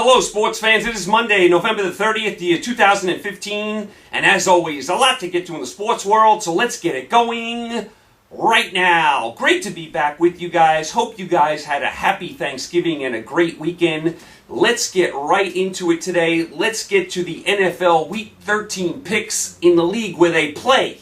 Hello, sports fans. It is Monday, November the 30th, the year 2015. And as always, a lot to get to in the sports world, so let's get it going right now. Great to be back with you guys. Hope you guys had a happy Thanksgiving and a great weekend. Let's get right into it today. Let's get to the NFL Week 13 picks in the league where they play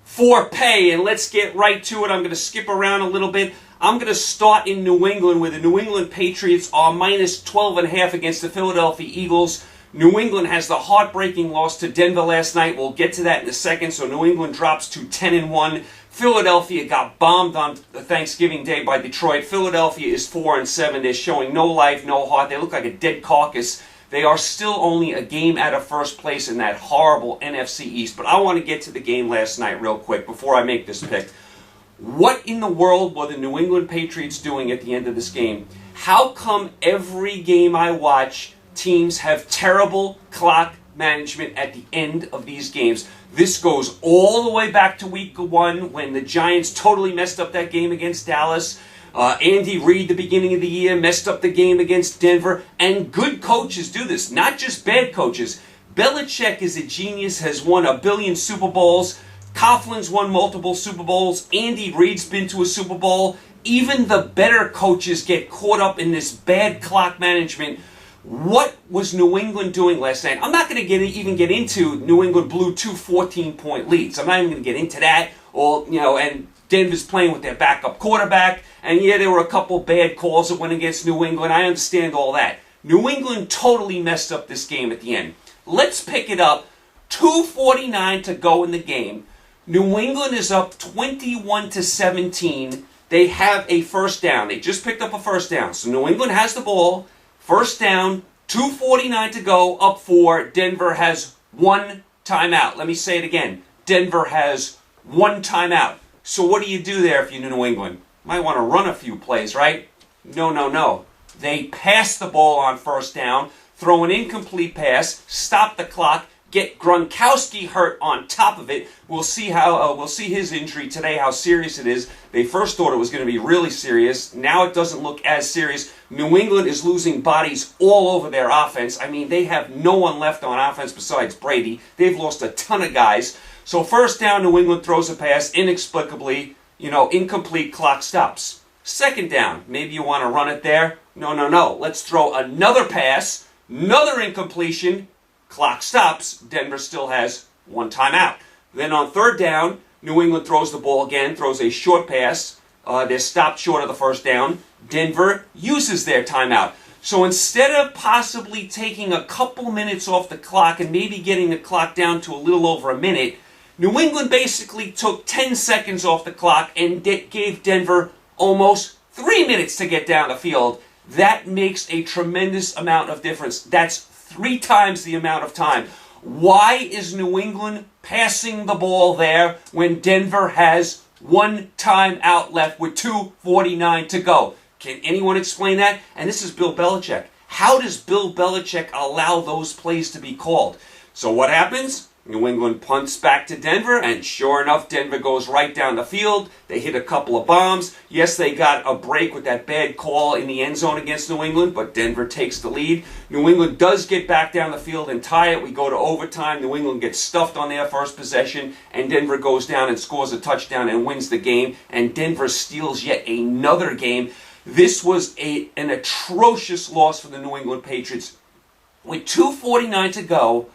for pay. And let's get right to it. I'm going to skip around a little bit. I'm going to start in New England, where the New England Patriots are minus 12.5 against the Philadelphia Eagles. New England has the heartbreaking loss to Denver last night. We'll get to that in a second. So New England drops to 10-1. Philadelphia got bombed on Thanksgiving Day by Detroit. Philadelphia is 4-7. They're showing no life, no heart. They look like a dead carcass. They are still only a game out of first place in that horrible NFC East. But I want to get to the game last night real quick before I make this pick. What in the world were the New England Patriots doing at the end of this game? How come every game I watch, teams have terrible clock management at the end of these games? This goes all the way back to week 1 when the Giants totally messed up that game against Dallas. Andy Reid, the beginning of the year, messed up the game against Denver. And good coaches do this, not just bad coaches. Belichick is a genius, has won 1 billion Super Bowls. Coughlin's won multiple Super Bowls. Andy Reid's been to a Super Bowl. Even the better coaches get caught up in this bad clock management. What was New England doing last night? I'm not going to even get into New England blew 2 14-point leads. I'm not even going to get into that. And Denver's playing with their backup quarterback. And yeah, there were a couple bad calls that went against New England. I understand all that. New England totally messed up this game at the end. Let's pick it up. 2:49 to go in the game. New England is up 21-17. They have a first down. They just picked up a first down. So New England has the ball. First down, 2:49 to go, up 4. Denver has 1 timeout. Let me say it again. Denver has 1 timeout. So what do you do there if you're New England? Might want to run a few plays, right? No. They pass the ball on first down, throw an incomplete pass, stop the clock, get Gronkowski hurt on top of it. We'll see his injury today, how serious it is. They first thought it was going to be really serious. Now it doesn't look as serious. New England is losing bodies all over their offense. I mean, they have no one left on offense besides Brady. They've lost a ton of guys. So first down, New England throws a pass inexplicably. Incomplete, clock stops. Second down, maybe you want to run it there. No. Let's throw another pass, another incompletion. Clock stops. Denver still has 1 timeout. Then on third down, New England throws the ball again, throws a short pass. They're stopped short of the first down. Denver uses their timeout. So instead of possibly taking a couple minutes off the clock and maybe getting the clock down to a little over a minute, New England basically took 10 seconds off the clock and gave Denver almost 3 minutes to get down the field. That makes a tremendous amount of difference. That's 3 times the amount of time. Why is New England passing the ball there when Denver has 1 timeout left with 2:49 to go? Can anyone explain that? And this is Bill Belichick. How does Bill Belichick allow those plays to be called? So what happens? New England punts back to Denver, and sure enough, Denver goes right down the field. They hit a couple of bombs. Yes, they got a break with that bad call in the end zone against New England, but Denver takes the lead. New England does get back down the field and tie it. We go to overtime. New England gets stuffed on their first possession, and Denver goes down and scores a touchdown and wins the game, and Denver steals yet another game. This was an atrocious loss for the New England Patriots. With 2:49 to go,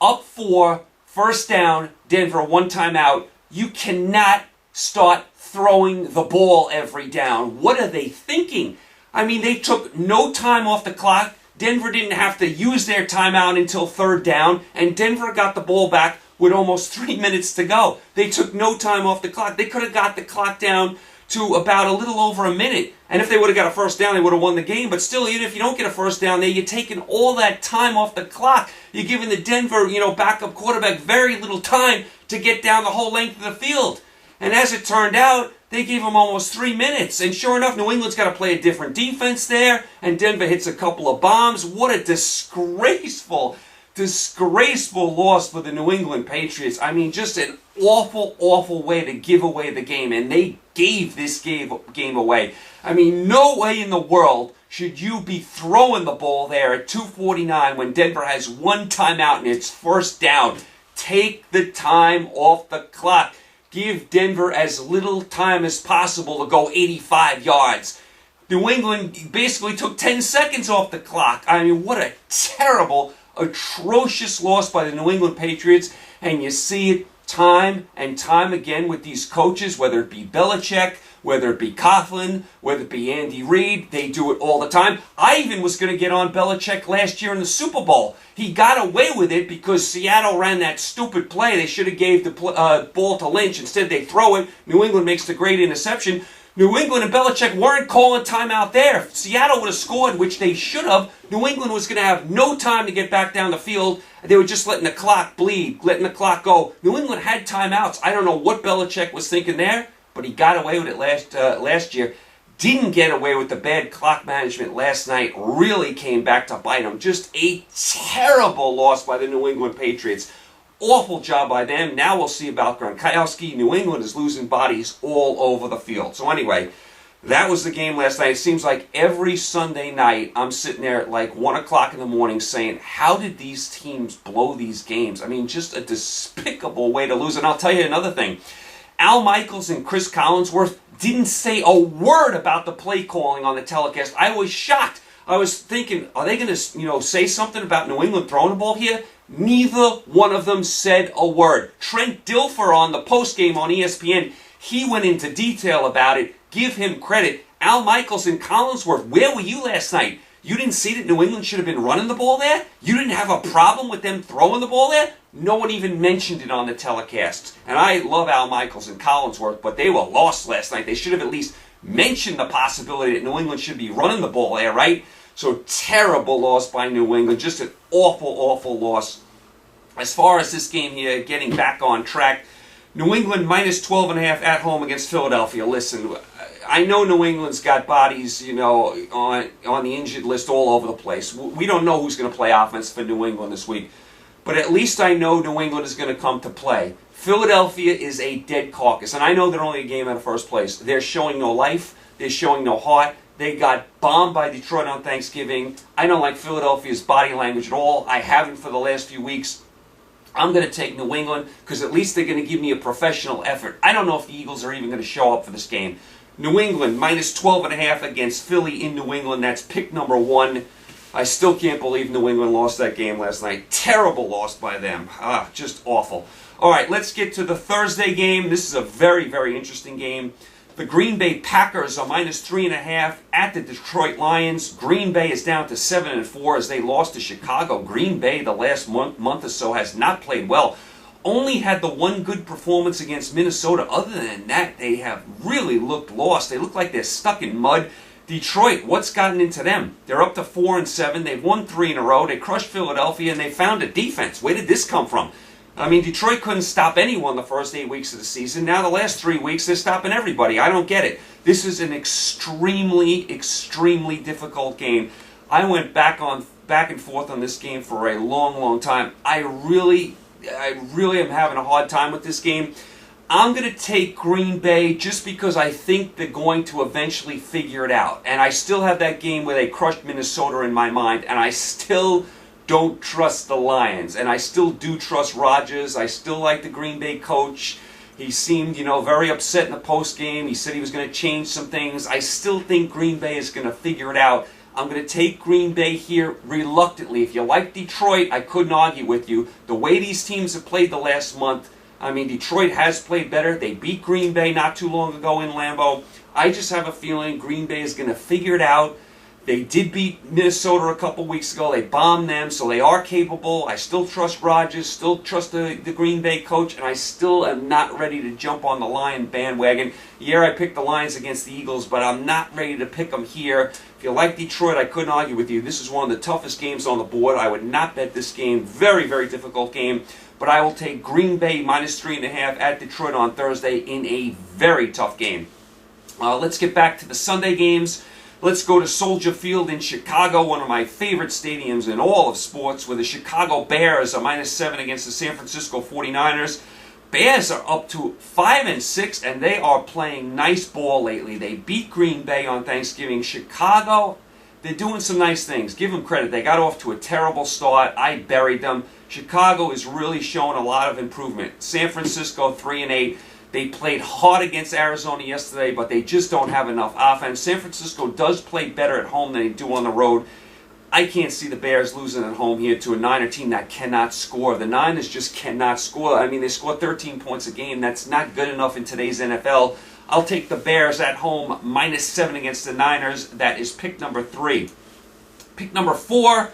up 4, first down, Denver, 1 timeout. You cannot start throwing the ball every down. What are they thinking? I mean, they took no time off the clock. Denver didn't have to use their timeout until third down, and Denver got the ball back with almost 3 minutes to go. They took no time off the clock. They could have got the clock down to about a little over a minute. And if they would have got a first down, they would have won the game. But still, even if you don't get a first down there, you're taking all that time off the clock. You're giving the Denver, backup quarterback very little time to get down the whole length of the field. And as it turned out, they gave him almost 3 minutes. And sure enough, New England's got to play a different defense there. And Denver hits a couple of bombs. What a disgraceful disgraceful loss for the New England Patriots. I mean, just an awful, awful way to give away the game, and they gave this game away. I mean, no way in the world should you be throwing the ball there at 2:49 when Denver has one timeout and it's first down. Take the time off the clock. Give Denver as little time as possible to go 85 yards. New England basically took 10 seconds off the clock. I mean, what a terrible, atrocious loss by the New England Patriots. And you see it time and time again with these coaches, whether it be Belichick, whether it be Coughlin, whether it be Andy Reid. They do it all the time. I even was going to get on Belichick last year in the Super Bowl. He got away with it because Seattle ran that stupid play. They should have gave the ball to Lynch. Instead, they throw it. New England makes the great interception. New England and Belichick weren't calling timeout there. If Seattle would have scored, which they should have, New England was going to have no time to get back down the field. They were just letting the clock bleed, letting the clock go. New England had timeouts. I don't know what Belichick was thinking there, but he got away with it last year. Didn't get away with the bad clock management last night. Really came back to bite him. Just a terrible loss by the New England Patriots. Awful job by them. Now we'll see about Gronkowski. New England is losing bodies all over the field. So anyway, that was the game last night. It seems like every Sunday night I'm sitting there at like 1 o'clock in the morning saying, how did these teams blow these games? I mean, just a despicable way to lose. And I'll tell you another thing. Al Michaels and Chris Collinsworth didn't say a word about the play calling on the telecast. I was shocked. I was thinking, are they going to, say something about New England throwing the ball here? Neither one of them said a word. Trent Dilfer on the postgame on ESPN, he went into detail about it. Give him credit. Al Michaels and Collinsworth, where were you last night? You didn't see that New England should have been running the ball there? You didn't have a problem with them throwing the ball there? No one even mentioned it on the telecast. And I love Al Michaels and Collinsworth, but they were lost last night. They should have at least mentioned the possibility that New England should be running the ball there, right? So terrible loss by New England. Just an awful, awful loss. As far as this game here, getting back on track, New England minus 12.5 at home against Philadelphia. Listen, I know New England's got bodies, on the injured list all over the place. We don't know who's going to play offense for New England this week. But at least I know New England is going to come to play. Philadelphia is a dead carcass. And I know they're only a game out of first place. They're showing no life. They're showing no heart. They got bombed by Detroit on Thanksgiving. I don't like Philadelphia's body language at all. I haven't for the last few weeks. I'm going to take New England because at least they're going to give me a professional effort. I don't know if the Eagles are even going to show up for this game. New England minus 12.5 against Philly in New England. That's pick number 1. I still can't believe New England lost that game last night. Terrible loss by them. Just awful. All right, let's get to the Thursday game. This is a very, very interesting game. The Green Bay Packers are minus 3.5 at the Detroit Lions. Green Bay is down to 7-4 as they lost to Chicago. Green Bay the last month or so has not played well. Only had the one good performance against Minnesota. Other than that, they have really looked lost. They look like they're stuck in mud. Detroit, what's gotten into them? They're up to 4-7. They've won 3 in a row. They crushed Philadelphia, and they found a defense. Where did this come from? I mean, Detroit couldn't stop anyone the first 8 weeks of the season. Now the last 3 weeks, they're stopping everybody. I don't get it. This is an extremely, extremely difficult game. I went back and forth on this game for a long, long time. I really am having a hard time with this game. I'm going to take Green Bay just because I think they're going to eventually figure it out. And I still have that game where they crushed Minnesota in my mind, and I still don't trust the Lions. And I still do trust Rodgers. I still like the Green Bay coach. He seemed, very upset in the postgame. He said he was going to change some things. I still think Green Bay is going to figure it out. I'm going to take Green Bay here reluctantly. If you like Detroit, I couldn't argue with you. The way these teams have played the last month, I mean, Detroit has played better. They beat Green Bay not too long ago in Lambeau. I just have a feeling Green Bay is going to figure it out. They did beat Minnesota a couple weeks ago. They bombed them, so they are capable. I still trust Rodgers, still trust the Green Bay coach, and I still am not ready to jump on the Lion bandwagon. Yeah, I picked the Lions against the Eagles, but I'm not ready to pick them here. If you like Detroit, I couldn't argue with you. This is one of the toughest games on the board. I would not bet this game. Very, very difficult game. But I will take Green Bay minus 3.5 at Detroit on Thursday in a very tough game. Let's get back to the Sunday games. Let's go to Soldier Field in Chicago, one of my favorite stadiums in all of sports, where the Chicago Bears are -7 against the San Francisco 49ers. Bears are up to 5-6, and they are playing nice ball lately. They beat Green Bay on Thanksgiving. Chicago, they're doing some nice things. Give them credit. They got off to a terrible start. I buried them. Chicago is really showing a lot of improvement. San Francisco 3-8. They played hard against Arizona yesterday, but they just don't have enough offense. San Francisco does play better at home than they do on the road. I can't see the Bears losing at home here to a Niner team that cannot score. The Niners just cannot score. I mean, they score 13 points a game. That's not good enough in today's NFL. I'll take the Bears at home -7 against the Niners. That is pick number 3. Pick number 4.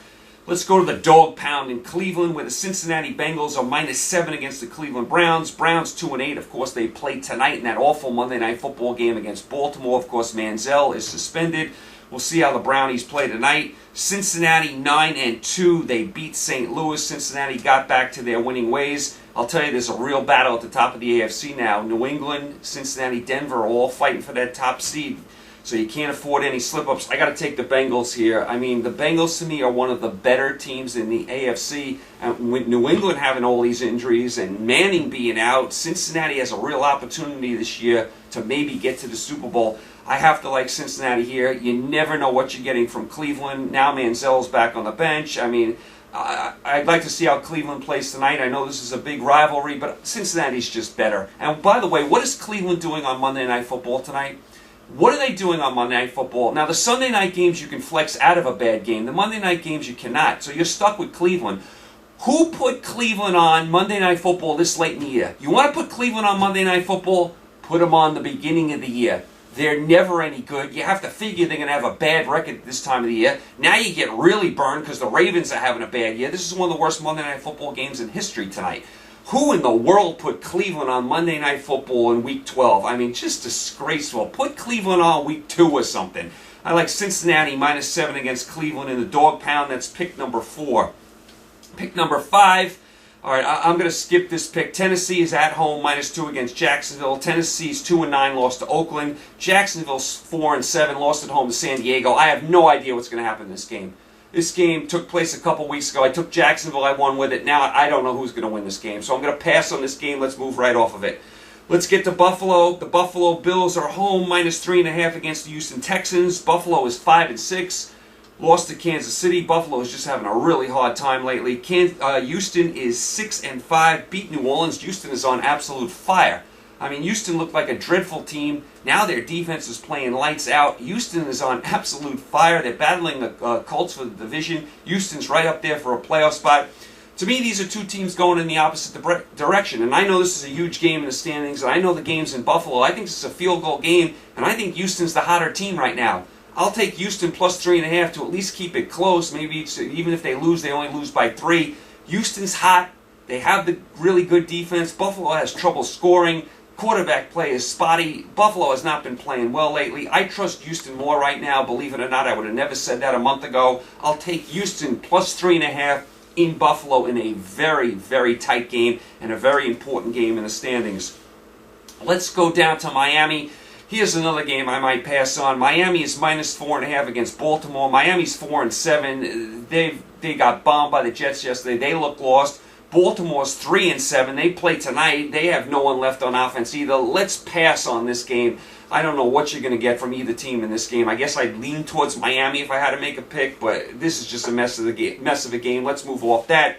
Let's go to the dog pound in Cleveland, where the Cincinnati Bengals are -7 against the Cleveland Browns. Browns 2-8. Of course, they play tonight in that awful Monday Night Football game against Baltimore. Of course, Manziel is suspended. We'll see how the Brownies play tonight. Cincinnati 9-2. They beat St. Louis. Cincinnati got back to their winning ways. I'll tell you, there's a real battle at the top of the AFC now. New England, Cincinnati, Denver are all fighting for that top seed. So you can't afford any slip-ups. I got to take the Bengals here. I mean, the Bengals to me are one of the better teams in the AFC. And with New England having all these injuries and Manning being out, Cincinnati has a real opportunity this year to maybe get to the Super Bowl. I have to like Cincinnati here. You never know what you're getting from Cleveland. Now Manziel's back on the bench. I mean, I'd like to see how Cleveland plays tonight. I know this is a big rivalry, but Cincinnati's just better. And by the way, what is Cleveland doing on Monday Night Football tonight? What are they doing on Monday Night Football? Now, the Sunday night games you can flex out of a bad game. The Monday night games you cannot. So you're stuck with Cleveland. Who put Cleveland on Monday Night Football this late in the year? You want to put Cleveland on Monday Night Football? Put them on the beginning of the year. They're never any good. You have to figure they're going to have a bad record this time of the year. Now you get really burned because the Ravens are having a bad year. This is one of the worst Monday Night Football games in history tonight. Who in the world put Cleveland on Monday Night Football in Week 12? I mean, just disgraceful. Put Cleveland on Week 2 or something. I like Cincinnati -7 against Cleveland in the dog pound. That's pick number 4. Pick number 5. All right, I'm going to skip this pick. Tennessee is at home, -2 against Jacksonville. Tennessee's 2-9, lost to Oakland. Jacksonville's 4-7, lost at home to San Diego. I have no idea what's going to happen in this game. This game took place a couple weeks ago. I took Jacksonville. I won with it. Now I don't know who's going to win this game. So I'm going to pass on this game. Let's move right off of it. Let's get to Buffalo. The Buffalo Bills are home, -3.5 against the Houston Texans. Buffalo is 5-6. Lost to Kansas City. Buffalo is just having a really hard time lately. Houston is 6-5. Beat New Orleans. Houston is on absolute fire. I mean, Houston looked like a dreadful team. Now their defense is playing lights out. Houston is on absolute fire. They're battling the Colts for the division. Houston's right up there for a playoff spot. To me, these are two teams going in the opposite direction. And I know this is a huge game in the standings, and I know the game's in Buffalo. I think this is a field goal game, and I think Houston's the hotter team right now. I'll take Houston +3.5 to at least keep it close. Maybe even if they lose, they only lose by 3. Houston's hot. They have the really good defense. Buffalo has trouble scoring. Quarterback play is spotty. Buffalo has not been playing well lately. I trust Houston more right now. Believe it or not, I would have never said that a month ago. I'll take Houston +3.5 in Buffalo in a very, very tight game and a very important game in the standings. Let's go down to Miami. Here's another game I might pass on. Miami is -4.5 against Baltimore. Miami's 4-7. They got bombed by the Jets yesterday. They look lost. Baltimore's 3-7. They play tonight. They have no one left on offense either. Let's pass on this game. I don't know what you're going to get from either team in this game. I guess I'd lean towards Miami if I had to make a pick, but this is just a mess of a game. Let's move off that.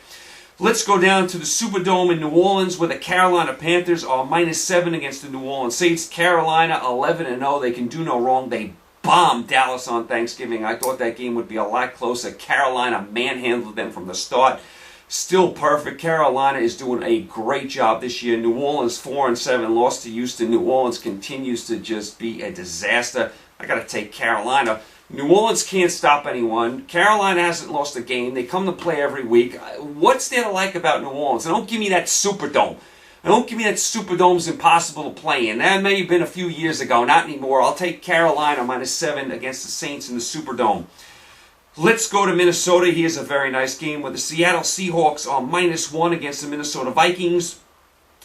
Let's go down to the Superdome in New Orleans, where the Carolina Panthers are -7 against the New Orleans Saints. Carolina 11-0. They can do no wrong. They bombed Dallas on Thanksgiving. I thought that game would be a lot closer. Carolina manhandled them from the start. Still perfect. Carolina is doing a great job this year. New Orleans 4-7, lost to Houston. New Orleans continues to just be a disaster. I got to take Carolina. New Orleans can't stop anyone. Carolina hasn't lost a game. They come to play every week. What's there to like about New Orleans? And don't give me that Superdome. Don't give me that Superdome's impossible to play in. That may have been a few years ago. Not anymore. I'll take Carolina -7 against the Saints in the Superdome. Let's go to Minnesota. Here's a very nice game where the Seattle Seahawks are -1 against the Minnesota Vikings.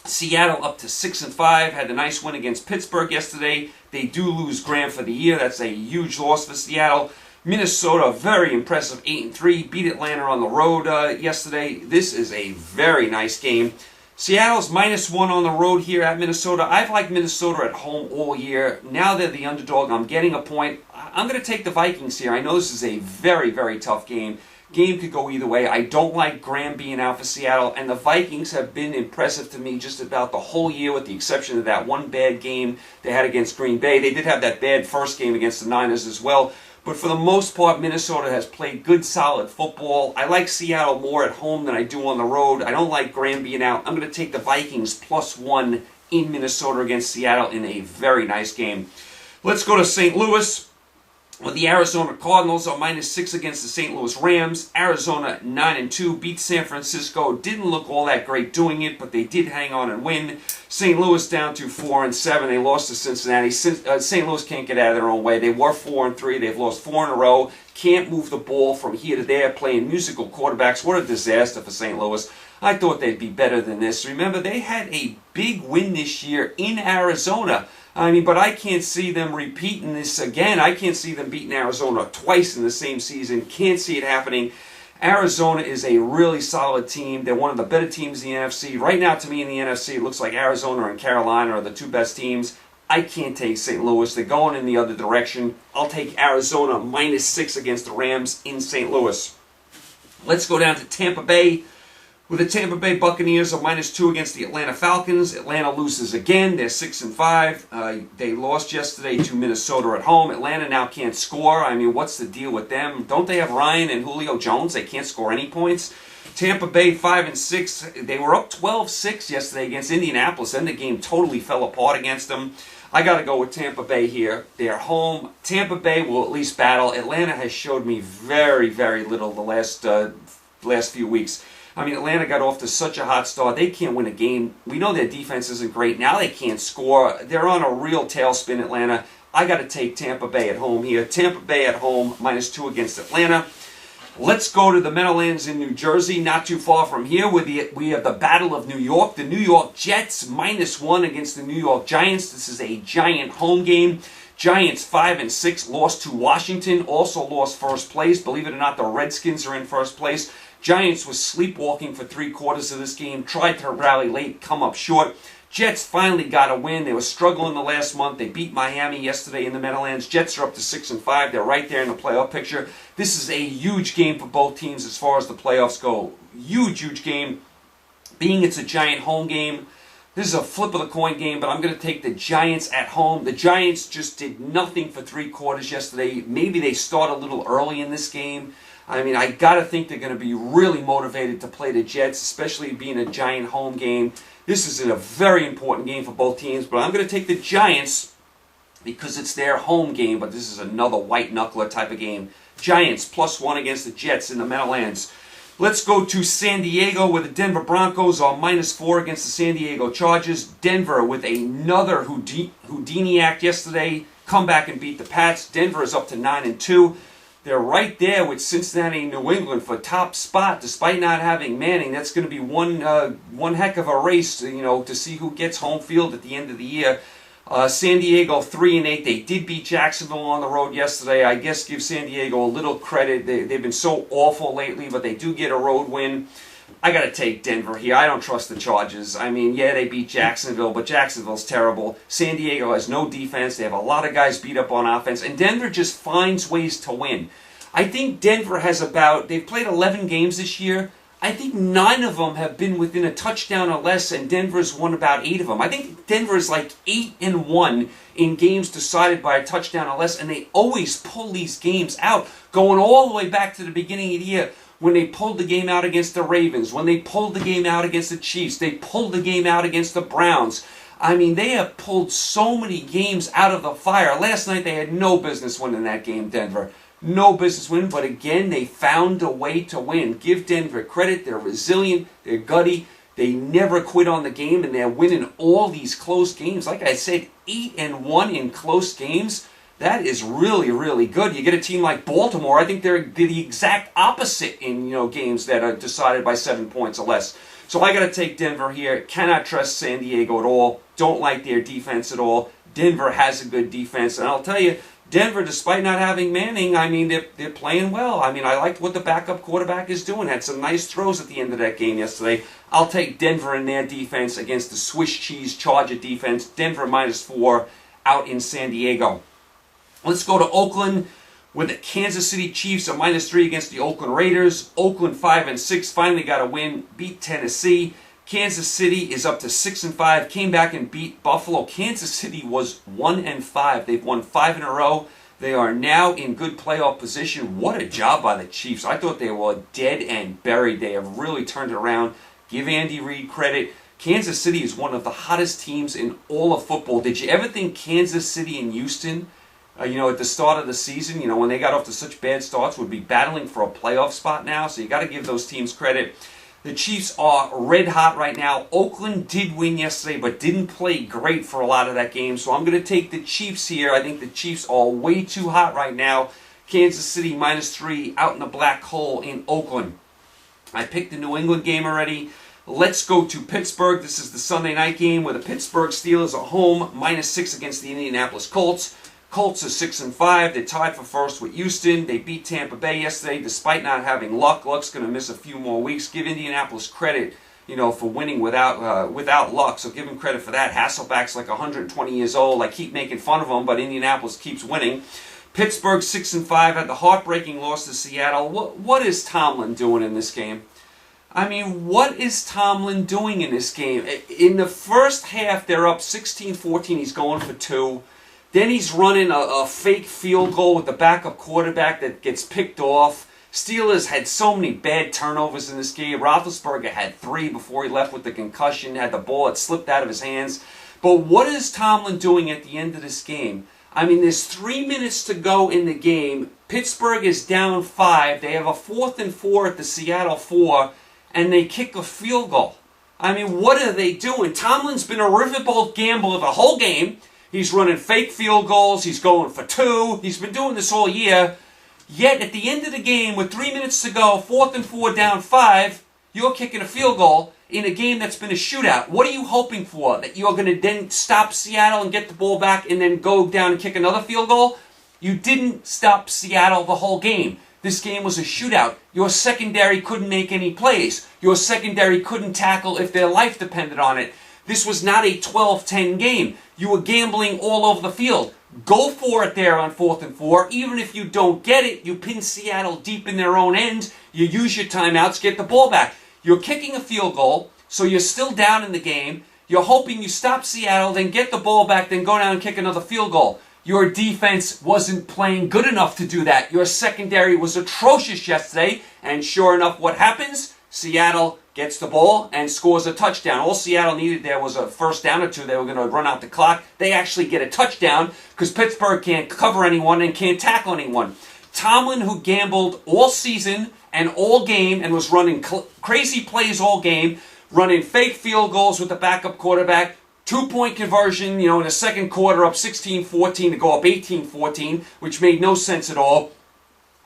Seattle up to 6-5, had a nice win against Pittsburgh yesterday. They do lose Graham for the year. That's a huge loss for Seattle. Minnesota, very impressive, 8-3, beat Atlanta on the road yesterday. This is a very nice game. Seattle's -1 on the road here at Minnesota. I've liked Minnesota at home all year. Now they're the underdog. I'm getting a point. I'm going to take the Vikings here. I know this is a very, very tough game. Game could go either way. I don't like Graham being out for Seattle, and the Vikings have been impressive to me just about the whole year with the exception of that one bad game they had against Green Bay. They did have that bad first game against the Niners as well. But for the most part, Minnesota has played good, solid football. I like Seattle more at home than I do on the road. I don't like Graham being out. I'm going to take the Vikings +1 in Minnesota against Seattle in a very nice game. Let's go to St. Louis. With the Arizona Cardinals are -6 against the St. Louis Rams. Arizona 9-2 beat San Francisco. Didn't look all that great doing it, but they did hang on and win. St. Louis down to 4-7. They lost to Cincinnati. St. Louis can't get out of their own way. They were 4-3. They've lost 4 in a row. Can't move the ball from here to there. Playing musical quarterbacks. What a disaster for St. Louis. I thought they'd be better than this. Remember, they had a big win this year in Arizona. But I can't see them repeating this again. I can't see them beating Arizona twice in the same season. Can't see it happening. Arizona is a really solid team. They're one of the better teams in the NFC. Right now, to me, in the NFC, it looks like Arizona and Carolina are the two best teams. I can't take St. Louis. They're going in the other direction. I'll take Arizona -6 against the Rams in St. Louis. Let's go down to Tampa Bay. With the Tampa Bay Buccaneers are -2 against the Atlanta Falcons. Atlanta loses again. They're 6-5. They lost yesterday to Minnesota at home. Atlanta now can't score. What's the deal with them? Don't they have Ryan and Julio Jones? They can't score any points. Tampa Bay 5-6. They were up 12-6 yesterday against Indianapolis. Then the game totally fell apart against them. I got to go with Tampa Bay here. They're home. Tampa Bay will at least battle. Atlanta has showed me very, very little the last few weeks. Atlanta got off to such a hot start. They can't win a game. We know their defense isn't great. Now they can't score. They're on a real tailspin, Atlanta. I got to take Tampa Bay at home here. Tampa Bay at home, -2 against Atlanta. Let's go to the Meadowlands in New Jersey, not too far from here. We have the Battle of New York. The New York Jets, -1 against the New York Giants. This is a giant home game. Giants 5-6, lost to Washington, also lost first place. Believe it or not, the Redskins are in first place. Giants was sleepwalking for 3/4 of this game, tried to rally late, come up short. Jets finally got a win. They were struggling the last month. They beat Miami yesterday in the Meadowlands. Jets are up to 6-5. They're right there in the playoff picture. This is a huge game for both teams as far as the playoffs go. Huge, huge game. Being it's a giant home game, this is a flip of the coin game, but I'm going to take the Giants at home. The Giants just did nothing for 3/4 yesterday. Maybe they start a little early in this game. I got to think they're going to be really motivated to play the Jets, especially being a giant home game. This is a very important game for both teams, but I'm going to take the Giants because it's their home game, but this is another white knuckler type of game. Giants +1 against the Jets in the Meadowlands. Let's go to San Diego where the Denver Broncos are -4 against the San Diego Chargers. Denver with another Houdini act yesterday. Come back and beat the Pats. Denver is up to 9-2. They're right there with Cincinnati and New England for top spot, despite not having Manning. That's going to be one heck of a race, to see who gets home field at the end of the year. San Diego 3-8. They did beat Jacksonville on the road yesterday. I guess give San Diego a little credit. They've been so awful lately, but they do get a road win. I got to take Denver here. I don't trust the Chargers. Yeah, they beat Jacksonville, but Jacksonville's terrible. San Diego has no defense. They have a lot of guys beat up on offense, and Denver just finds ways to win. I think Denver has they've played 11 games this year. I think 9 of them have been within a touchdown or less, and Denver's won about 8 of them. I think Denver is like 8-1 in games decided by a touchdown or less, and they always pull these games out, going all the way back to the beginning of the year when they pulled the game out against the Ravens, when they pulled the game out against the Chiefs, they pulled the game out against the Browns. They have pulled so many games out of the fire. Last night they had no business winning that game, Denver. No business winning, but again, they found a way to win. Give Denver credit. They're resilient. They're gutty. They never quit on the game, and they're winning all these close games. Like I said, 8-1 in close games. That is really, really good. You get a team like Baltimore. I think they're the exact opposite in games that are decided by 7 points or less. So I got to take Denver here. Cannot trust San Diego at all. Don't like their defense at all. Denver has a good defense. And I'll tell you, Denver, despite not having Manning, I mean, they're playing well. I mean, I liked what the backup quarterback is doing. Had some nice throws at the end of that game yesterday. I'll take Denver in their defense against the Swiss cheese Charger defense. Denver -4 out in San Diego. Let's go to Oakland, where the Kansas City Chiefs are -3 against the Oakland Raiders. Oakland 5-6, finally got a win, beat Tennessee. Kansas City is up to 6-5, came back and beat Buffalo. Kansas City was 1-5. They've won 5 in a row. They are now in good playoff position. What a job by the Chiefs. I thought they were dead and buried. They have really turned it around. Give Andy Reid credit. Kansas City is one of the hottest teams in all of football. Did you ever think Kansas City and Houston, at the start of the season, when they got off to such bad starts, would be battling for a playoff spot now? So you got to give those teams credit. The Chiefs are red hot right now. Oakland did win yesterday, but didn't play great for a lot of that game. So I'm going to take the Chiefs here. I think the Chiefs are way too hot right now. Kansas City -3 out in the black hole in Oakland. I picked the New England game already. Let's go to Pittsburgh. This is the Sunday night game where the Pittsburgh Steelers are home, -6 against the Indianapolis Colts. Colts are 6-5. They're tied for first with Houston. They beat Tampa Bay yesterday despite not having Luck. Luck's going to miss a few more weeks. Give Indianapolis credit, for winning without Luck. So give him credit for that. Hasselbeck's like 120 years old. I keep making fun of him, but Indianapolis keeps winning. Pittsburgh 6-5 had the heartbreaking loss to Seattle. What is Tomlin doing in this game? I mean, what is Tomlin doing in this game? In the first half, they're up 16-14. He's going for 2. Then he's running a fake field goal with the backup quarterback that gets picked off. Steelers had so many bad turnovers in this game. Roethlisberger had 3 before he left with the concussion, had the ball, it slipped out of his hands. But what is Tomlin doing at the end of this game? I mean, there's 3 minutes to go in the game. Pittsburgh is down 5. They have a 4th and 4 at the Seattle 4, and they kick a field goal. I mean, what are they doing? Tomlin's been a riverboat gambler the whole game. He's running fake field goals. He's going for 2. He's been doing this all year. Yet, at the end of the game, with 3 minutes to go, 4th and 4 down 5, you're kicking a field goal in a game that's been a shootout. What are you hoping for? That you're going to then stop Seattle and get the ball back and then go down and kick another field goal? You didn't stop Seattle the whole game. This game was a shootout. Your secondary couldn't make any plays. Your secondary couldn't tackle if their life depended on it. This was not a 12-10 game. You were gambling all over the field. Go for it there on 4th and 4. Even if you don't get it, you pin Seattle deep in their own end. You use your timeouts, get the ball back. You're kicking a field goal, so you're still down in the game. You're hoping you stop Seattle, then get the ball back, then go down and kick another field goal. Your defense wasn't playing good enough to do that. Your secondary was atrocious yesterday, and sure enough, what happens? Seattle gets the ball and scores a touchdown. All Seattle needed there was a first down or 2. They were going to run out the clock. They actually get a touchdown because Pittsburgh can't cover anyone and can't tackle anyone. Tomlin, who gambled all season and all game and was running crazy plays all game, running fake field goals with the backup quarterback, 2-point conversion, in the second quarter up 16-14 to go up 18-14, which made no sense at all.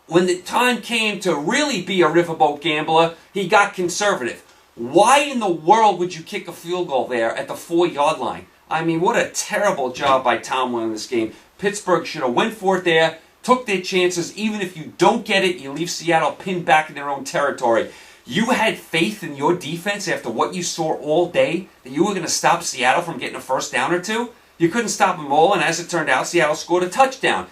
When the time came to really be a riverboat gambler, he got conservative. Why in the world would you kick a field goal there at the 4-yard line? I mean, what a terrible job by Tomlin in this game. Pittsburgh should have went for it there, took their chances. Even if you don't get it, you leave Seattle pinned back in their own territory. You had faith in your defense after what you saw all day that you were going to stop Seattle from getting a first down or 2? You couldn't stop them all, and as it turned out, Seattle scored a touchdown.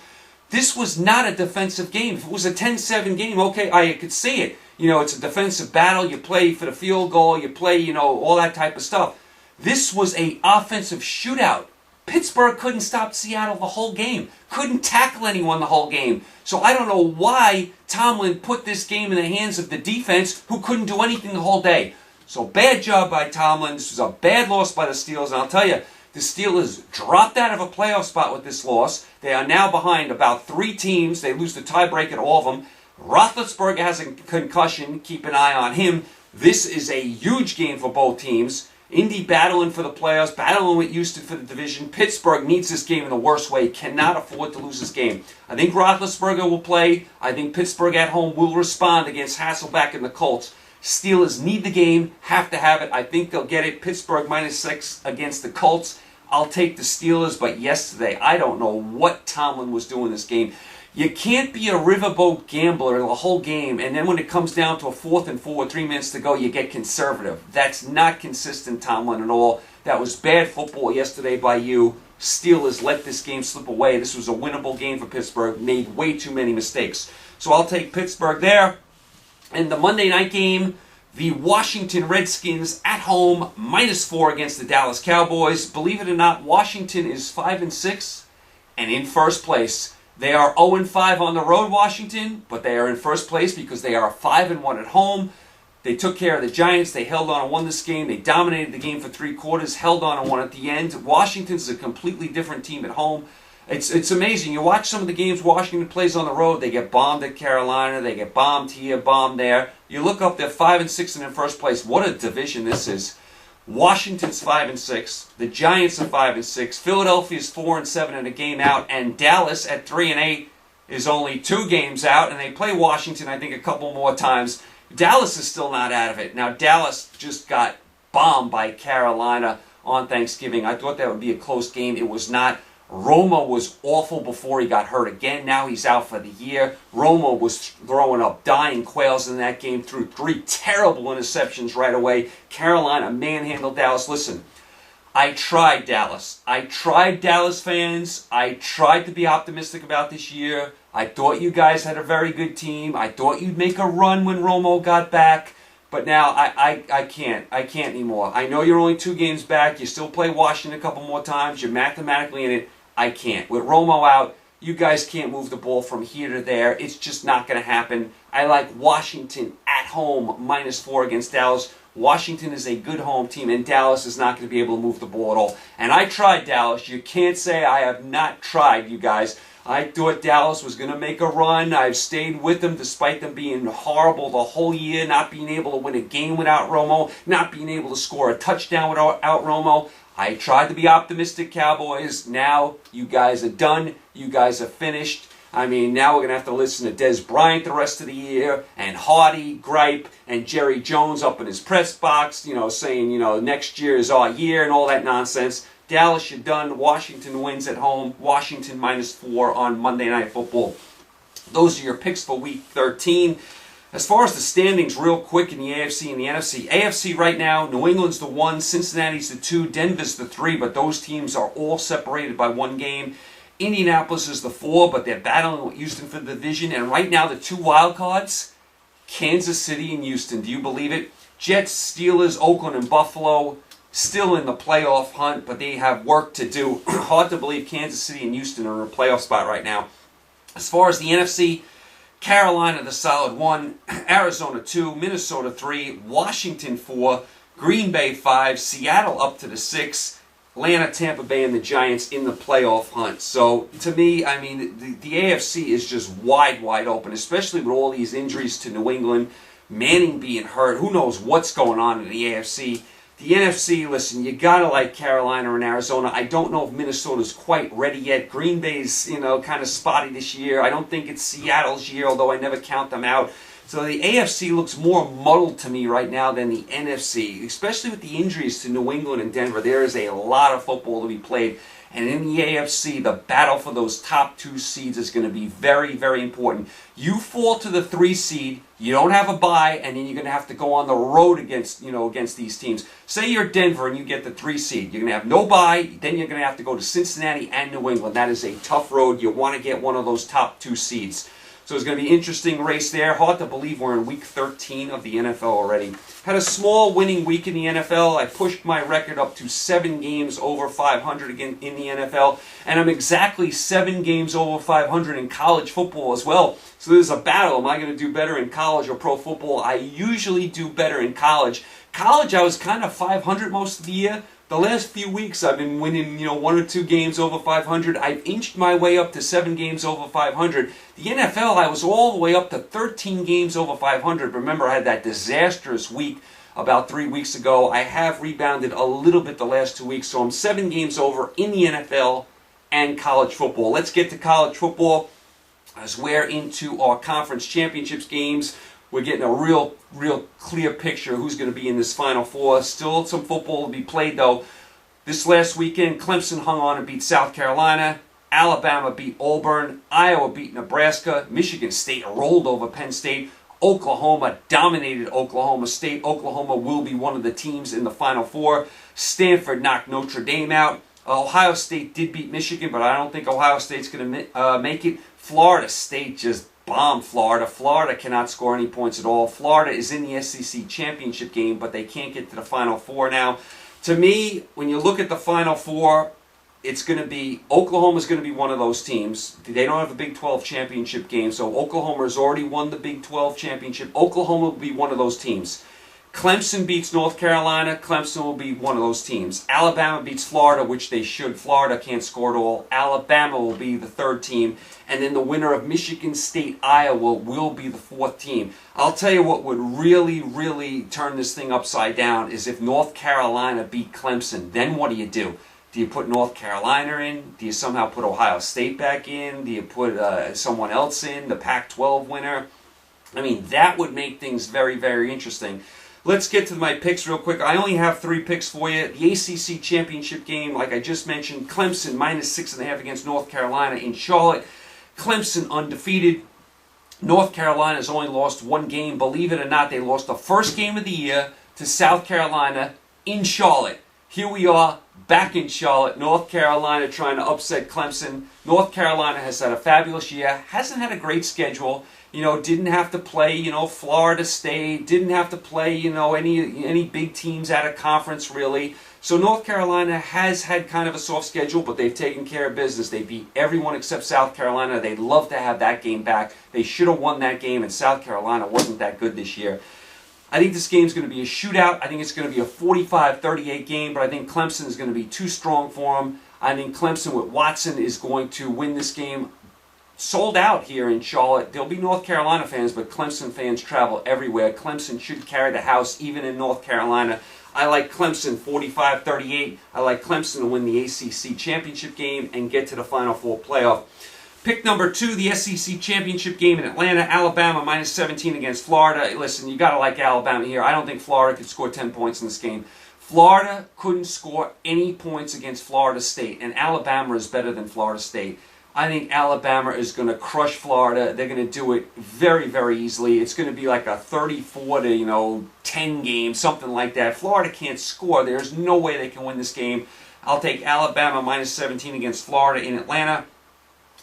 This was not a defensive game. If it was a 10-7 game, okay, I could see it. It's a defensive battle. You play for the field goal. You play, all that type of stuff. This was an offensive shootout. Pittsburgh couldn't stop Seattle the whole game. Couldn't tackle anyone the whole game. So I don't know why Tomlin put this game in the hands of the defense who couldn't do anything the whole day. So bad job by Tomlin. This was a bad loss by the Steelers. And I'll tell you, the Steelers dropped out of a playoff spot with this loss. They are now behind about 3 teams. They lose the tiebreak at all of them. Roethlisberger has a concussion. Keep an eye on him. This is a huge game for both teams. Indy battling for the playoffs, battling with Houston for the division. Pittsburgh needs this game in the worst way. Cannot afford to lose this game. I think Roethlisberger will play. I think Pittsburgh at home will respond against Hasselbeck and the Colts. Steelers need the game, have to have it. I think they'll get it. Pittsburgh -6 against the Colts. I'll take the Steelers, but yesterday, I don't know what Tomlin was doing this game. You can't be a riverboat gambler the whole game, and then when it comes down to a 4th and 4 with 3 minutes to go, you get conservative. That's not consistent, Tomlin, at all. That was bad football yesterday by you. Steelers let this game slip away. This was a winnable game for Pittsburgh. Made way too many mistakes. So I'll take Pittsburgh there. And the Monday night game, the Washington Redskins at home, -4 against the Dallas Cowboys. Believe it or not, Washington is 5-6 and in first place. They are 0-5 on the road, Washington, but they are in first place because they are 5-1 at home. They took care of the Giants. They held on and won this game. They dominated the game for 3 quarters, held on and won at the end. Washington's a completely different team at home. It's amazing. You watch some of the games Washington plays on the road. They get bombed at Carolina. They get bombed here, bombed there. You look up, they're 5-6 and in first place. What a division this is. Washington's 5-6. The Giants are 5-6. Philadelphia's 4-7 and a game out. And Dallas at 3-8 is only 2 games out. And they play Washington, I think, a couple more times. Dallas is still not out of it. Now, Dallas just got bombed by Carolina on Thanksgiving. I thought that would be a close game. It was not. Romo was awful before he got hurt again. Now he's out for the year. Romo was throwing up dying quails in that game, threw 3 terrible interceptions right away. Carolina manhandled Dallas. Listen, I tried Dallas. I tried Dallas fans. I tried to be optimistic about this year. I thought you guys had a very good team. I thought you'd make a run when Romo got back. But now I can't. I can't anymore. I know you're only 2 games back. You still play Washington a couple more times. You're mathematically in it. I can't. With Romo out, you guys can't move the ball from here to there. It's just not going to happen. I like Washington at home, -4 against Dallas. Washington is a good home team, and Dallas is not going to be able to move the ball at all. And I tried Dallas. You can't say I have not tried, you guys. I thought Dallas was going to make a run. I've stayed with them despite them being horrible the whole year, not being able to win a game without Romo, not being able to score a touchdown without Romo. I tried to be optimistic, Cowboys. Now you guys are done. You guys are finished. I mean, now we're going to have to listen to Des Bryant the rest of the year, and Hardy, Gripe, and Jerry Jones up in his press box, saying, next year is our year and all that nonsense. Dallas, you're done. Washington wins at home. Washington -4 on Monday Night Football. Those are your picks for Week 13. As far as the standings, real quick in the AFC and the NFC. AFC right now, New England's the 1, Cincinnati's the 2, Denver's the 3, but those teams are all separated by 1 game. Indianapolis is the 4, but they're battling with Houston for the division. And right now, the 2 wild cards, Kansas City and Houston. Do you believe it? Jets, Steelers, Oakland, and Buffalo still in the playoff hunt, but they have work to do. Hard to believe Kansas City and Houston are in a playoff spot right now. As far as the NFC, Carolina, the solid 1, Arizona 2, Minnesota 3, Washington 4, Green Bay 5, Seattle up to the 6, Atlanta, Tampa Bay, and the Giants in the playoff hunt. So, to me, I mean, the AFC is just wide open, especially with all these injuries to New England, Manning being hurt. Who knows what's going on in the AFC? The NFC, listen, you gotta like Carolina and Arizona. I don't know if Minnesota's quite ready yet. Green Bay's, kind of spotty this year. I don't think it's Seattle's year, although I never count them out. So the AFC looks more muddled to me right now than the NFC, especially with the injuries to New England and Denver. There is a lot of football to be played. And in the AFC, the battle for those top 2 seeds is going to be very, very important. You fall to the 3 seed, you don't have a bye, and then you're going to have to go on the road against these teams. Say you're Denver and you get the 3 seed. You're going to have no bye, then you're going to have to go to Cincinnati and New England. That is a tough road. You want to get one of those top 2 seeds. So it's going to be an interesting race there. Hard to believe we're in Week 13 of the NFL already. Had a small winning week in the NFL. I pushed my record up to 7 games over 500 again in the NFL. And I'm exactly 7 games over 500 in college football as well. So there's a battle. Am I going to do better in college or pro football? I usually do better in college. College, I was kind of 500 most of the year. The last few weeks, I've been winning, 1 or 2 games over 500. I've inched my way up to 7 games over 500. The NFL, I was all the way up to 13 games over 500. Remember, I had that disastrous week about 3 weeks ago. I have rebounded a little bit the last 2 weeks, so I'm 7 games over in the NFL and college football. Let's get to college football as we're into our conference championships games. we're getting a real clear picture of who's going to be in this Final Four. Still some football to be played, though. This last weekend, Clemson hung on and beat South Carolina. Alabama beat Auburn. Iowa beat Nebraska. Michigan State rolled over Penn State. Oklahoma dominated Oklahoma State. Oklahoma will be one of the teams in the Final Four. Stanford knocked Notre Dame out. Ohio State did beat Michigan, but I don't think Ohio State's going to make it. Florida State just bombed Florida. Florida cannot score any points at all. Florida is in the SEC championship game, but they can't get to the Final Four now. To me, when you look at the Final Four, it's going to be, Oklahoma's going to be one of those teams. They don't have a Big 12 championship game, so Oklahoma has already won the Big 12 championship. Oklahoma will be one of those teams. Clemson beats North Carolina. Clemson will be one of those teams. Alabama beats Florida, which they should. Florida can't score at all. Alabama will be the third team. And then the winner of Michigan State, Iowa, will be the fourth team. I'll tell you what would really turn this thing upside down is if North Carolina beat Clemson. Then what do? Do you put North Carolina in? Do you somehow put Ohio State back in? Do you put someone else in, the Pac-12 winner? I mean, that would make things very interesting. Let's get to my picks real quick. I only have 3 picks for you. The ACC championship game, like I just mentioned, Clemson -6.5 against North Carolina in Charlotte. Clemson undefeated. North Carolina's only lost 1 game. Believe it or not, they lost the first game of the year to South Carolina in Charlotte. Here we are, back in Charlotte. North Carolina trying to upset Clemson. North Carolina has had a fabulous year. Hasn't had a great schedule. You know, didn't have to play, Florida State. Didn't have to play, any big teams out of conference, really. So North Carolina has had kind of a soft schedule, but they've taken care of business. They beat everyone except South Carolina. They'd love to have that game back. They should have won that game, and South Carolina wasn't that good this year. I think this game's going to be a shootout. I think it's going to be a 45-38 game, but I think Clemson is going to be too strong for them. I think Clemson with Watson is going to win this game. Sold out here in Charlotte. There'll be North Carolina fans, but Clemson fans travel everywhere. Clemson should carry the house, even in North Carolina. I like Clemson 45-38. I like Clemson to win the ACC championship game and get to the Final Four playoff. Pick number 2, the SEC championship game in Atlanta. Alabama -17 against Florida. Listen, you got to like Alabama here. I don't think Florida could score 10 points in this game. Florida couldn't score any points against Florida State, and Alabama is better than Florida State. I think Alabama is going to crush Florida. They're going to do it very easily. It's going to be like a 34-10 game, something like that. Florida can't score. There's no way they can win this game. I'll take Alabama -17 against Florida in Atlanta.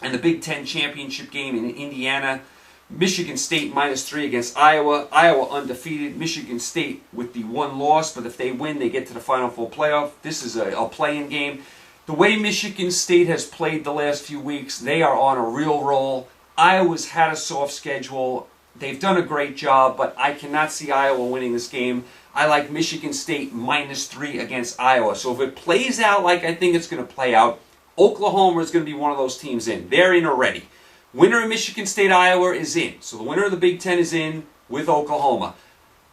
And the Big Ten championship game in Indiana, Michigan State -3 against Iowa. Iowa undefeated. Michigan State with the 1 loss, but if they win, they get to the Final Four playoff. This is a play-in game. The way Michigan State has played the last few weeks, they are on a real roll. Iowa's had a soft schedule. They've done a great job, but I cannot see Iowa winning this game. I like Michigan State -3 against Iowa. So if it plays out like I think it's going to play out, Oklahoma is going to be one of those teams in. They're in already. Winner of Michigan State-Iowa is in. So the winner of the Big Ten is in with Oklahoma.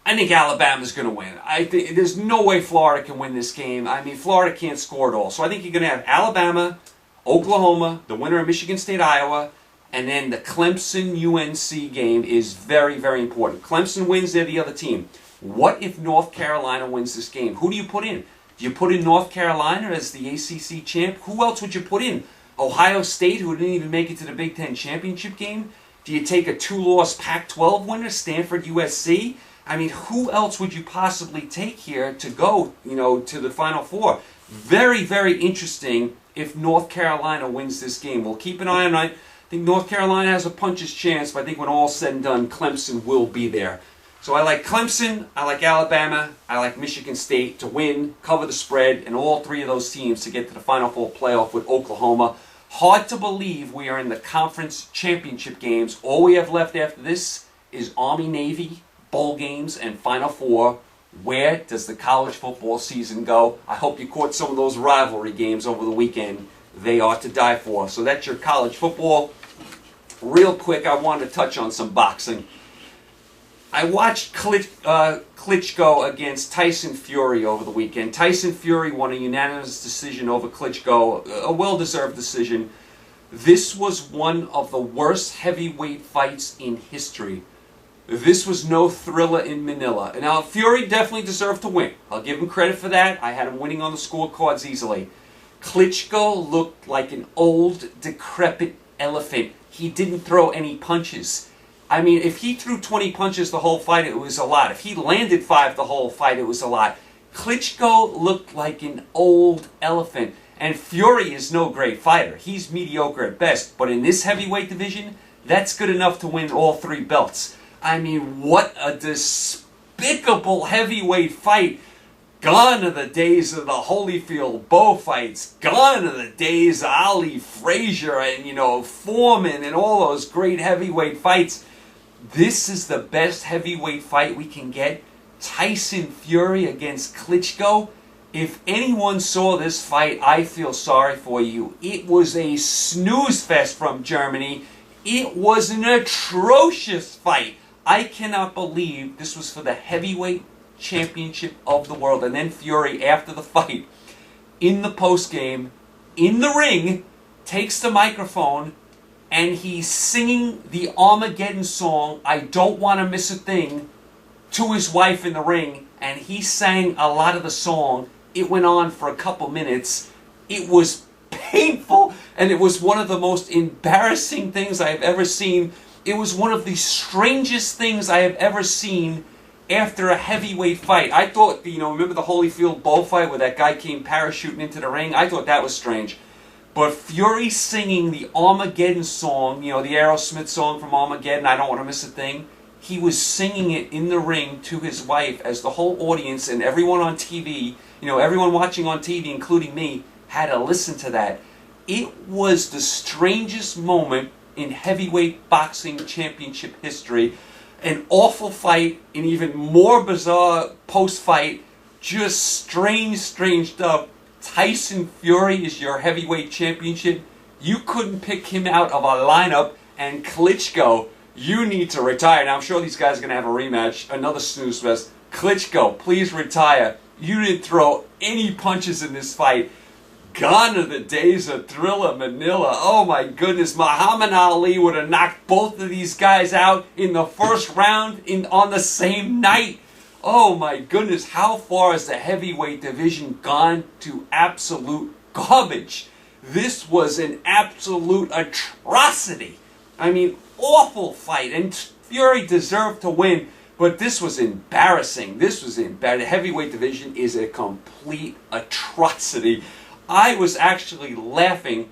I think Alabama's going to win. I think there's no way Florida can win this game. I mean, Florida can't score at all. So I think you're going to have Alabama, Oklahoma, the winner of Michigan State-Iowa, and then the Clemson-UNC game is very important. Clemson wins, they're the other team. What if North Carolina wins this game? Who do you put in? Do you put in North Carolina as the ACC champ? Who else would you put in? Ohio State, who didn't even make it to the Big Ten championship game? Do you take a 2-loss Pac-12 winner, Stanford, USC? I mean, who else would you possibly take here to go, to the Final Four? Very interesting if North Carolina wins this game. We'll keep an eye on it. I think North Carolina has a puncher's chance, but I think when all's said and done, Clemson will be there. So I like Clemson, I like Alabama, I like Michigan State to win, cover the spread, and all 3 of those teams to get to the Final Four playoff with Oklahoma. Hard to believe we are in the conference championship games. All we have left after this is Army-Navy, bowl games, and Final Four. Where does the college football season go? I hope you caught some of those rivalry games over the weekend. They are to die for. So that's your college football. Real quick, I wanted to touch on some boxing. I watched Klitschko against Tyson Fury over the weekend. Tyson Fury won a unanimous decision over Klitschko, a well-deserved decision. This was one of the worst heavyweight fights in history. This was no thriller in Manila. Now, Fury definitely deserved to win. I'll give him credit for that. I had him winning on the scorecards easily. Klitschko looked like an old, decrepit elephant. He didn't throw any punches. I mean, if he threw 20 punches the whole fight, it was a lot. If he landed 5 the whole fight, it was a lot. Klitschko looked like an old elephant. And Fury is no great fighter. He's mediocre at best. But in this heavyweight division, that's good enough to win all 3 belts. I mean, what a despicable heavyweight fight. Gone are the days of the Holyfield Bowe fights. Gone are the days of Ali Frazier and, Foreman and all those great heavyweight fights. This is the best heavyweight fight we can get. Tyson Fury against Klitschko. If anyone saw this fight, I feel sorry for you. It was a snooze fest from Germany. It was an atrocious fight. I cannot believe this was for the heavyweight championship of the world. And then Fury, after the fight, in the postgame, in the ring, takes the microphone and he's singing the Armageddon song, I Don't Want to Miss a Thing, to his wife in the ring. And he sang a lot of the song. It went on for a couple minutes. It was painful, and it was one of the most embarrassing things I have ever seen. It was one of the strangest things I have ever seen after a heavyweight fight. I thought, remember the Holyfield Bowe fight where that guy came parachuting into the ring? I thought that was strange. But Fury singing the Armageddon song, the Aerosmith song from Armageddon, I Don't Want to Miss a Thing, he was singing it in the ring to his wife as the whole audience and everyone on TV, everyone watching on TV, including me, had to listen to that. It was the strangest moment in heavyweight boxing championship history. An awful fight, an even more bizarre post-fight, just strange stuff. Tyson Fury is your heavyweight championship. You couldn't pick him out of a lineup, and Klitschko, you need to retire. Now, I'm sure these guys are going to have a rematch, another snooze fest. Klitschko, please retire. You didn't throw any punches in this fight. Gone are the days of Thriller Manila. Oh my goodness, Muhammad Ali would have knocked both of these guys out in the first round on the same night. Oh my goodness, how far has the heavyweight division gone to absolute garbage? This was an absolute atrocity. I mean, awful fight, and Fury deserved to win, but this was embarrassing. The heavyweight division is a complete atrocity. I was actually laughing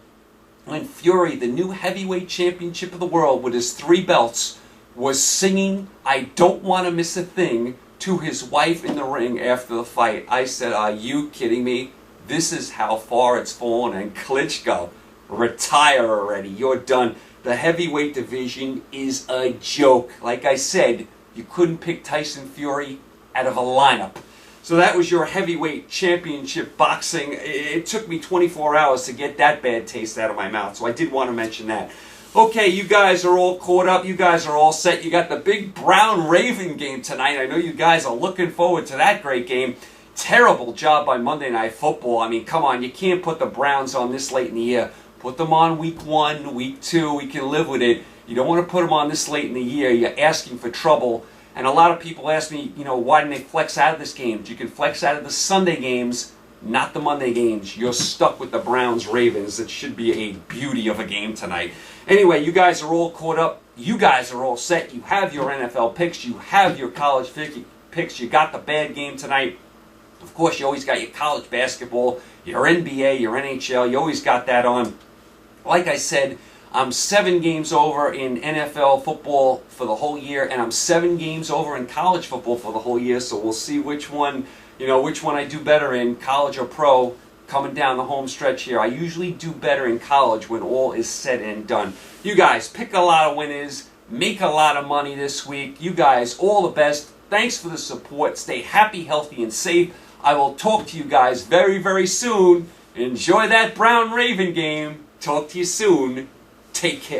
when Fury, the new heavyweight championship of the world with his 3 belts, was singing I Don't Want to Miss a Thing to his wife in the ring after the fight. I said, are you kidding me? This is how far it's fallen. And Klitschko, retire already. You're done. The heavyweight division is a joke. Like I said, you couldn't pick Tyson Fury out of a lineup. So that was your heavyweight championship boxing. It took me 24 hours to get that bad taste out of my mouth, so I did want to mention that. Okay, you guys are all caught up. You guys are all set. You got the big Brown-Raven game tonight. I know you guys are looking forward to that great game. Terrible job by Monday Night Football. I mean, come on, you can't put the Browns on this late in the year. Put them on week 1, week 2. We can live with it. You don't want to put them on this late in the year. You're asking for trouble. And a lot of people ask me, why didn't they flex out of this game? You can flex out of the Sunday games, not the Monday games. You're stuck with the Browns-Ravens. It should be a beauty of a game tonight. Anyway, you guys are all caught up. You guys are all set. You have your NFL picks. You have your college picks. You got the bad game tonight. Of course, you always got your college basketball, your NBA, your NHL. You always got that on. Like I said, I'm 7 games over in NFL football for the whole year, and I'm 7 games over in college football for the whole year, so we'll see which one I do better in, college or pro, coming down the home stretch here. I usually do better in college when all is said and done. You guys, pick a lot of winners, make a lot of money this week. You guys, all the best. Thanks for the support. Stay happy, healthy, and safe. I will talk to you guys very, very soon. Enjoy that Brown-Raven game. Talk to you soon. Take care.